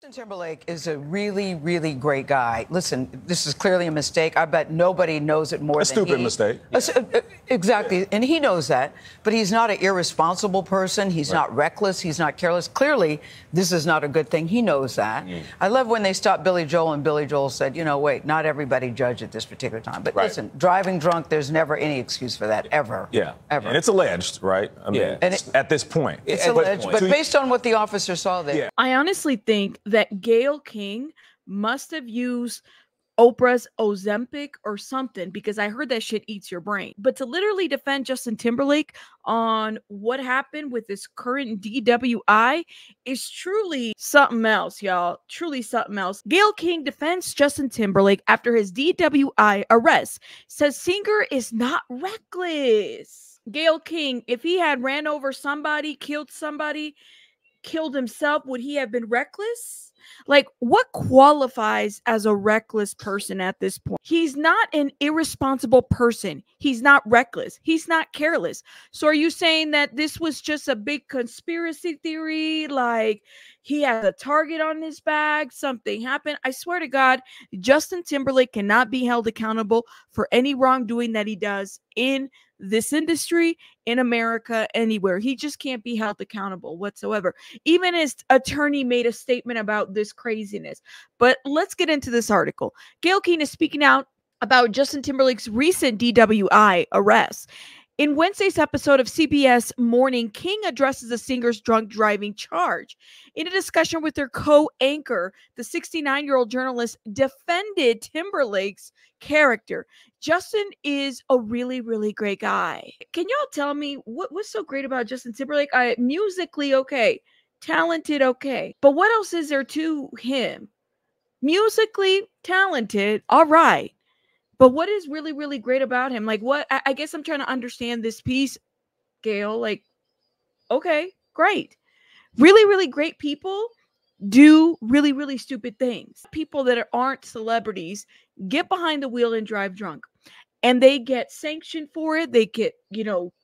Justin Timberlake is a really, really great guy. Listen, this is clearly a mistake. I bet nobody knows it more than he. A stupid mistake. Exactly. And he knows that. But he's not an irresponsible person. He's not reckless. He's not careless. Clearly, this is not a good thing. He knows that. I love when they stopped Billy Joel and Billy Joel said, you know, wait, not everybody judged at this particular time. But listen, driving drunk, there's never any excuse for that, ever. Yeah. Ever. And it's alleged, right? I mean, at this point. It's alleged. But based on what the officer saw there. Yeah. I honestly think that Gayle King must have used Oprah's Ozempic or something, because I heard that shit eats your brain. But to literally defend Justin Timberlake on what happened with this current DWI is truly something else, y'all. Truly something else. Gayle King defends Justin Timberlake after his DWI arrest, says singer is not reckless. Gayle King, if he had ran over somebody, killed himself, would he have been reckless? Like, what qualifies as a reckless person at this point? He's not an irresponsible person. He's not reckless. He's not careless. So are you saying that this was just a big conspiracy theory? Like, he has a target on his back, something happened? I swear to God, Justin Timberlake cannot be held accountable for any wrongdoing that he does in this industry, in America, anywhere. He just can't be held accountable whatsoever. Even his attorney made a statement about this craziness. But let's get into this article. Gayle King is speaking out about Justin Timberlake's recent DWI arrest. In Wednesday's episode of CBS Morning, King addresses the singer's drunk driving charge. In a discussion with her co-anchor, the 69-year-old journalist defended Timberlake's character. Justin is a really, really great guy. Can y'all tell me what's so great about Justin Timberlake? Musically, okay. Talented, okay. But what else is there to him? Musically talented, all right. But what is really, really great about him? Like, what? I guess I'm trying to understand this piece, Gayle. Like, okay, great. Really, really great people do really, really stupid things. People that aren't celebrities get behind the wheel and drive drunk. And they get sanctioned for it. They get,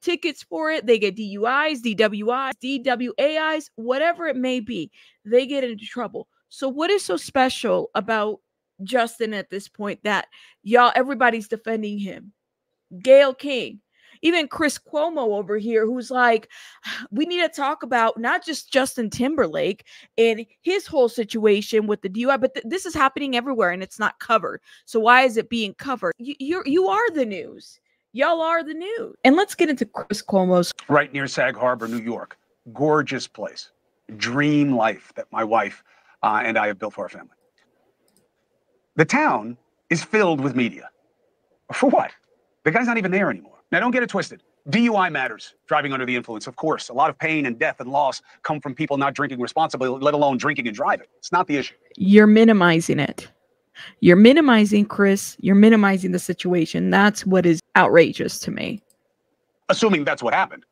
tickets for it. They get DUIs, DWIs, DWAIs, whatever it may be. They get into trouble. So what is so special about Justin at this point that everybody's defending him? Gayle King, even Chris Cuomo over here, who's like, we need to talk about not just Justin Timberlake and his whole situation with the DUI, but this is happening everywhere and it's not covered. So why is it being covered? You are the news. Y'all are the news. And let's get into Chris Cuomo's. Right near Sag Harbor, New York. Gorgeous place. Dream life that my wife and I have built for our family. The town is filled with media. For what? The guy's not even there anymore. Now, don't get it twisted. DUI matters. Driving under the influence, of course. A lot of pain and death and loss come from people not drinking responsibly, let alone drinking and driving. It's not the issue. You're minimizing it. You're minimizing, Chris. You're minimizing the situation. That's what is outrageous to me. Assuming that's what happened.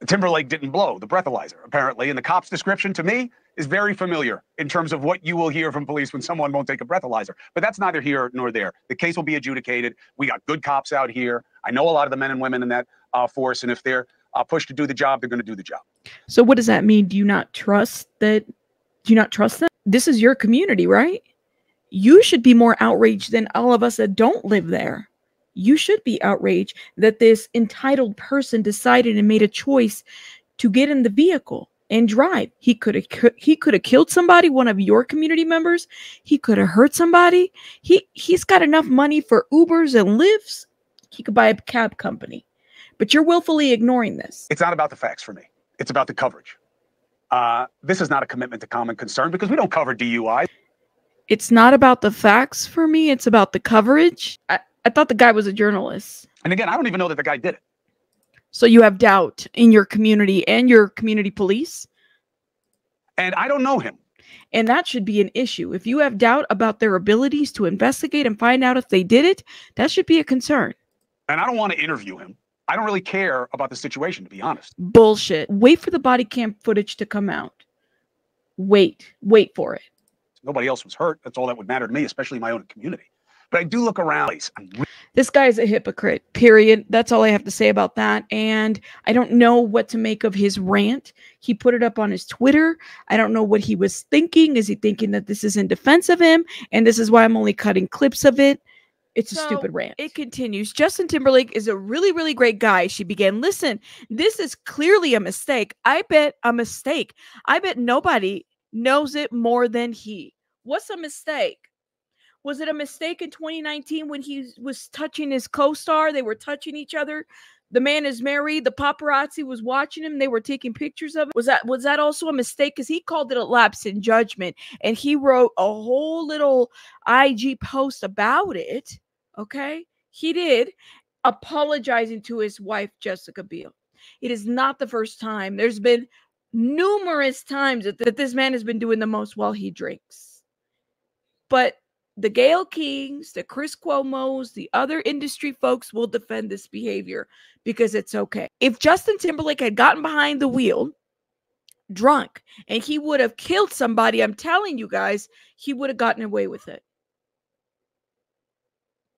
Timberlake didn't blow the breathalyzer, apparently, and the cop's description to me is very familiar in terms of what you will hear from police when someone won't take a breathalyzer. But that's neither here nor there. The case will be adjudicated. We got good cops out here. I know a lot of the men and women in that force, and if they're pushed to do the job, they're going to do the job. So what does that mean? Do you not trust that? Do you not trust them? This is your community, right? You should be more outraged than all of us that don't live there. You should be outraged that this entitled person decided and made a choice to get in the vehicle and drive. He could have killed somebody, one of your community members. He could have hurt somebody. He's got enough money for Ubers and Lyfts. He could buy a cab company. But you're willfully ignoring this. It's not about the facts for me. It's about the coverage. This is not a commitment to common concern because we don't cover DUI. It's not about the facts for me. It's about the coverage. I thought the guy was a journalist. And again, I don't even know that the guy did it. So you have doubt in your community and your community police? And I don't know him. And that should be an issue. If you have doubt about their abilities to investigate and find out if they did it, that should be a concern. And I don't want to interview him. I don't really care about the situation, to be honest. Bullshit. Wait for the body cam footage to come out. Wait for it. Nobody else was hurt. That's all that would matter to me, especially my own community. But I do look around. This guy's a hypocrite, period. That's all I have to say about that. And I don't know what to make of his rant. He put it up on his Twitter. I don't know what he was thinking. Is he thinking that this is in defense of him? And this is why I'm only cutting clips of it. It's a stupid rant. It continues. Justin Timberlake is a really, really great guy. She began, listen, this is clearly a mistake. I bet a mistake. I bet nobody knows it more than he. What's a mistake? Was it a mistake in 2019 when he was touching his co-star? They were touching each other. The man is married. The paparazzi was watching him. They were taking pictures of it. Was that also a mistake? Because he called it a lapse in judgment. And he wrote a whole little IG post about it. Okay? He did, apologizing to his wife, Jessica Biel. It is not the first time. There's been numerous times that this man has been doing the most while he drinks. But the Gayle Kings, the Chris Cuomos, the other industry folks will defend this behavior because it's okay. If Justin Timberlake had gotten behind the wheel drunk and he would have killed somebody, I'm telling you guys, he would have gotten away with it.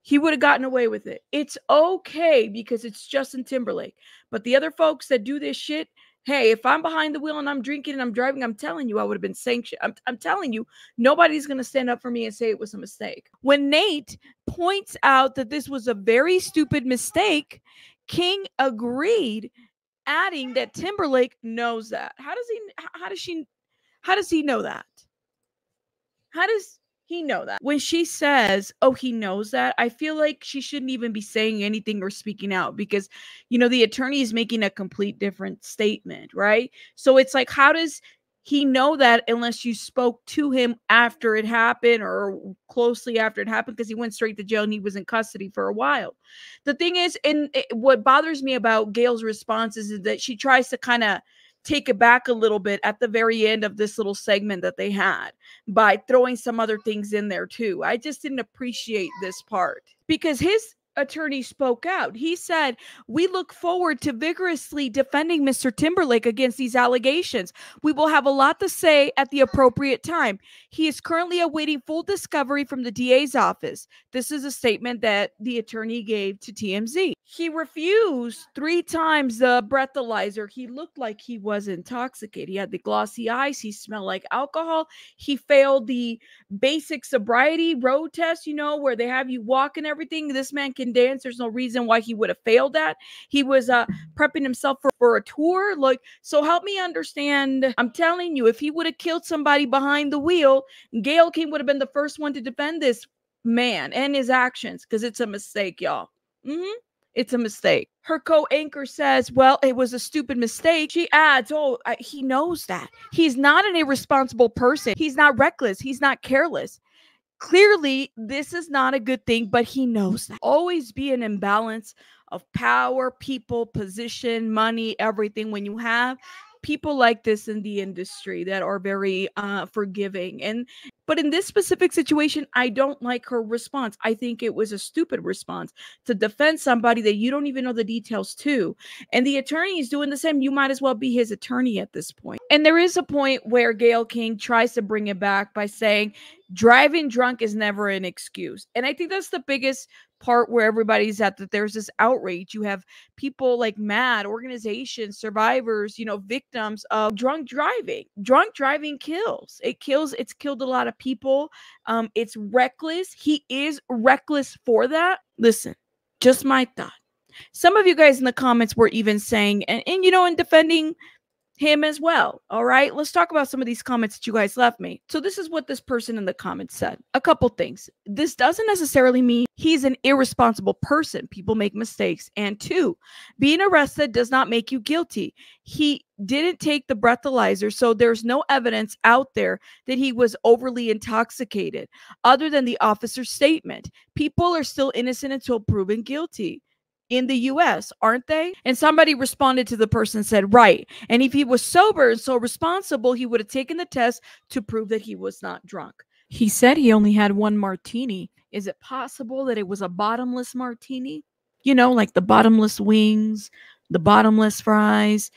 He would have gotten away with it. It's okay because it's Justin Timberlake. But the other folks that do this shit, hey, if I'm behind the wheel and I'm drinking and I'm driving, I'm telling you, I would have been sanctioned. I'm telling you, nobody's going to stand up for me and say it was a mistake. When Nate points out that this was a very stupid mistake, King agreed, adding that Timberlake knows that. How does he know that? How does he know that? When she says, oh, he knows that, I feel like she shouldn't even be saying anything or speaking out because, you know, the attorney is making a complete different statement, right? So it's like, how does he know that unless you spoke to him after it happened or closely after it happened, because he went straight to jail and he was in custody for a while. The thing is, and what bothers me about Gayle's responses is that she tries to kind of take it back a little bit at the very end of this little segment that they had by throwing some other things in there too. I just didn't appreciate this part because his attorney spoke out. He said, we look forward to vigorously defending Mr. Timberlake against these allegations. We will have a lot to say at the appropriate time. He is currently awaiting full discovery from the DA's office. This is a statement that the attorney gave to TMZ. He refused 3 times the breathalyzer. He looked like he was intoxicated. He had the glossy eyes. He smelled like alcohol. He failed the basic sobriety road test, you know, where they have you walk and everything. This man can dance. There's no reason why he would have failed that. He was prepping himself for a tour. Like, so help me understand. I'm telling you, if he would have killed somebody behind the wheel, Gayle King would have been the first one to defend this man and his actions because it's a mistake, y'all. It's a mistake. Her co-anchor says, well, it was a stupid mistake. She adds, he knows that. He's not an irresponsible person. He's not reckless. He's not careless. Clearly, this is not a good thing, but he knows that. Always be an imbalance of power, people, position, money, everything. When you have people like this in the industry that are very forgiving. But in this specific situation, I don't like her response. I think it was a stupid response to defend somebody that you don't even know the details to. And the attorney is doing the same. You might as well be his attorney at this point. And there is a point where Gayle King tries to bring it back by saying driving drunk is never an excuse. And I think that's the biggest part where everybody's at, that there's this outrage. You have people like MAD, organizations, survivors, you know, victims of drunk driving. Drunk driving kills. It's killed a lot of people. It's reckless. He is reckless for that. Listen, just my thought. Some of you guys in the comments were even saying, and you know, in defending him as well. All right, let's talk about some of these comments that you guys left me. So this is what this person in the comments said. A couple things. This doesn't necessarily mean he's an irresponsible person. People make mistakes. And 2, being arrested does not make you guilty. He didn't take the breathalyzer, so there's no evidence out there that he was overly intoxicated other than the officer's statement. People are still innocent until proven guilty. In the US, aren't they? And somebody responded to the person, said, right. And if he was sober and so responsible, he would have taken the test to prove that he was not drunk. He said he only had 1 martini. Is it possible that it was a bottomless martini? You know, like the bottomless wings, the bottomless fries.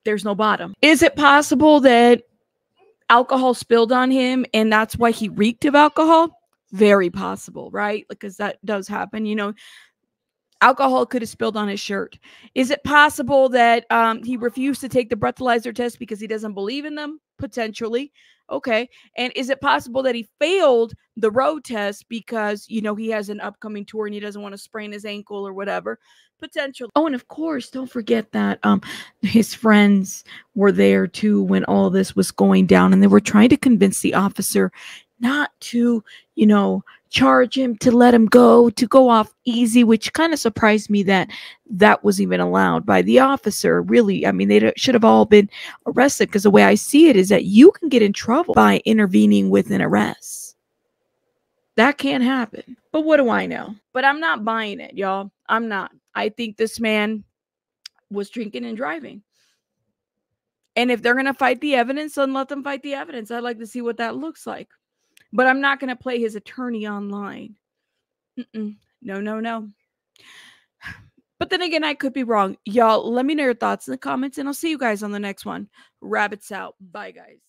There's no bottom. Is it possible that alcohol spilled on him and that's why he reeked of alcohol? very possible, right? Because that does happen. You know, alcohol could have spilled on his shirt. Is it possible that he refused to take the breathalyzer test because he doesn't believe in them? Potentially. Okay. And is it possible that he failed the road test because, you know, he has an upcoming tour and he doesn't want to sprain his ankle or whatever? Potentially. Oh, and of course, don't forget that his friends were there too when all this was going down, and they were trying to convince the officer not to, you know, charge him, to let him go, to go off easy, which kind of surprised me that that was even allowed by the officer. Really, I mean, they should have all been arrested, because the way I see it is that you can get in trouble by intervening with an arrest. That can't happen. But what do I know? But I'm not buying it, y'all. I'm not. I think this man was drinking and driving. And if they're going to fight the evidence, then let them fight the evidence. I'd like to see what that looks like. But I'm not going to play his attorney online. No, no, no. But then again, I could be wrong. Y'all, let me know your thoughts in the comments, and I'll see you guys on the next one. Rabbits out. Bye, guys.